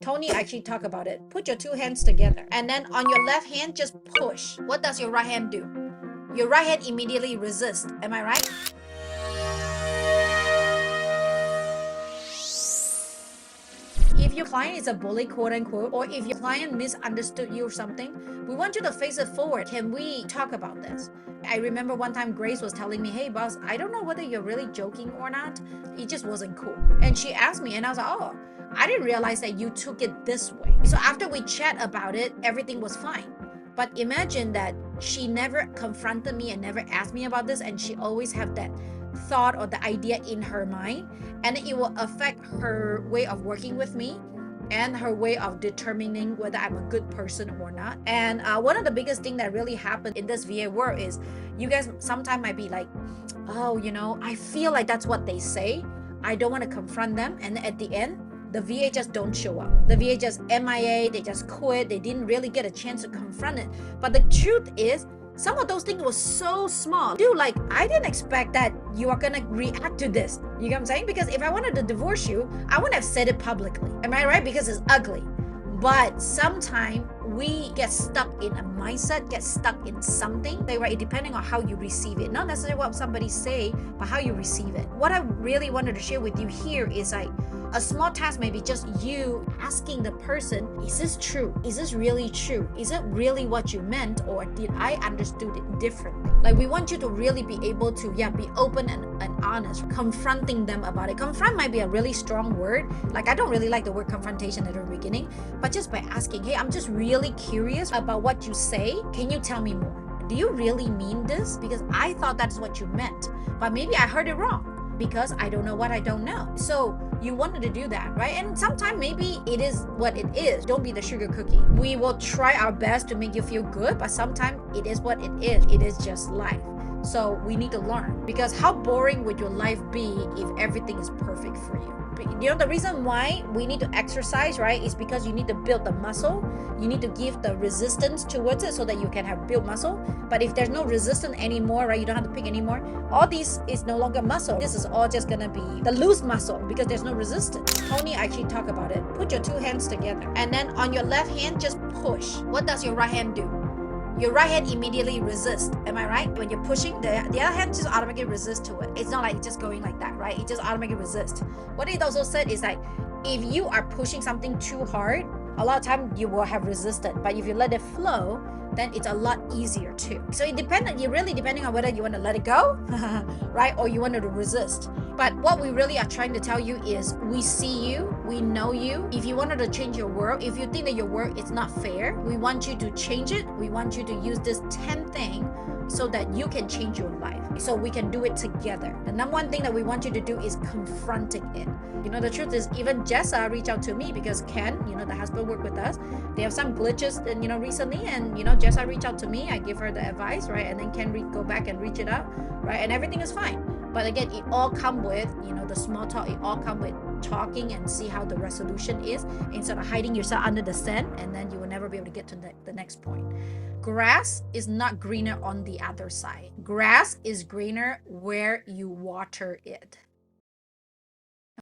Tony actually talked about it. Put your two hands together. And then on your left hand, just push. What does your right hand do? Your right hand immediately resists. Am I right? If your client is a bully, quote unquote, or if your client misunderstood you or something, we want you to face it forward. Can we talk about this? I remember one time Grace was telling me, hey boss, I don't know whether you're really joking or not. It just wasn't cool. And she asked me and I was like, oh, I didn't realize that you took it this way. So after we chat about it, everything was fine. But imagine that she never confronted me and never asked me about this, and she always have that thought or the idea in her mind, and it will affect her way of working with me and her way of determining whether I'm a good person or not. And one of the biggest thing that really happened in this VA world is you guys sometimes might be like, oh, you know, I feel like that's what they say. I don't want to confront them. And at the end, the VA just don't show up. The VA just MIA, they just quit. They didn't really get a chance to confront it. But the truth is, some of those things were so small. Dude, like, I didn't expect that you are gonna react to this. You get what I'm saying? Because if I wanted to divorce you, I wouldn't have said it publicly. Am I right? Because it's ugly. But sometimes we get stuck in a mindset, get stuck in something, right? Depending on how you receive it. Not necessarily what somebody say, but how you receive it. What I really wanted to share with you here is like, a small task may be just you asking the person, is this true? Is this really true? Is it really what you meant, or did I understood it differently? Like, we want you to really be able to, be open and honest, confronting them about it. Confront might be a really strong word. Like, I don't really like the word confrontation at the beginning, but just by asking, hey, I'm just really curious about what you say. Can you tell me more? Do you really mean this? Because I thought that's what you meant, but maybe I heard it wrong, because I don't know what I don't know. So you wanted to do that, right? And sometimes maybe it is what it is. Don't be the sugar cookie. We will try our best to make you feel good, but sometimes it is what it is. It is just life. So we need to learn, because how boring would your life be if everything is perfect for you? You know, the reason why we need to exercise, right, is because you need to build the muscle. You need to give the resistance towards it so that you can have build muscle. But if there's no resistance anymore, right, you don't have to pick anymore, all these is no longer muscle. This is all just gonna be the loose muscle because there's no resistance. Tony actually talked about it. Put your two hands together, and then on your left hand, just push. What does your right hand do? Your right hand immediately resists. Am I right? When you're pushing, the other hand just automatically resists to it. It's not like just going like that, right? It just automatically resists. What it also said is like, if you are pushing something too hard, a lot of time you will have resistance. But if you let it flow, then it's a lot easier too. So you're really depending on whether you want to let it go, right? Or you want to resist. But what we really are trying to tell you is, we see you, we know you. If you wanted to change your world, if you think that your world is not fair, we want you to change it. We want you to use this 10 thing so that you can change your life. So we can do it together. The number one thing that we want you to do is confronting it. You know, the truth is, even Jessa reached out to me because Ken, you know, the husband worked with us. They have some glitches, you know, recently, and you know, Jessa reached out to me. I give her the advice, right? And then Ken go back and reach it out, right? And everything is fine. But again, it all come with, you know, the small talk. It all come with talking and see how the resolution is, instead of hiding yourself under the sand, and then you will never be able to get to the next point. Grass is not greener on the other side. Grass is greener where you water it.